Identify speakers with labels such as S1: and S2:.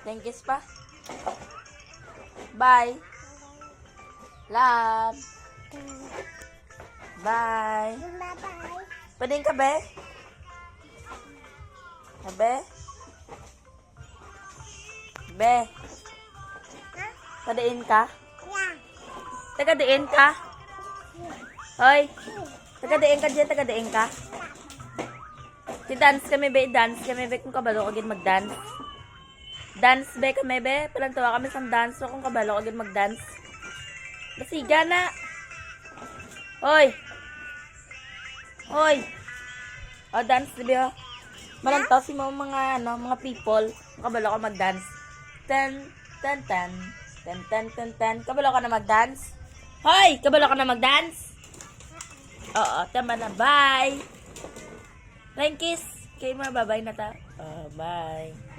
S1: Thank you pa. Bye. Love. Bye.
S2: Bye-bye.
S1: Pwedeng ka, be? Be? Be? Tadiin ka?
S2: Yeah.
S1: Tagadiin ka? Hoy. Tagadiin ka dyan, tagadiin ka? Si-dance kami, be. Dance kami, be. Kung kabalo ko agad mag-dance. Dance, be, kami, be. Palantawa kami sa dance. So, kung kabalo ko agad mag-dance. Basiga na. Hoy. Hoy. O, dance, be, o. Malantaw si mga, mga people. Kung kabalo ko mag-dance. Ten, ten, ten. Ten, ten, ten, ten. Kabalo ka na mag-dance? Hoy! Kabalo ka na mag-dance? Oo, tama na. Bye! Flying kiss. Kayo mga babay na ta. Bye.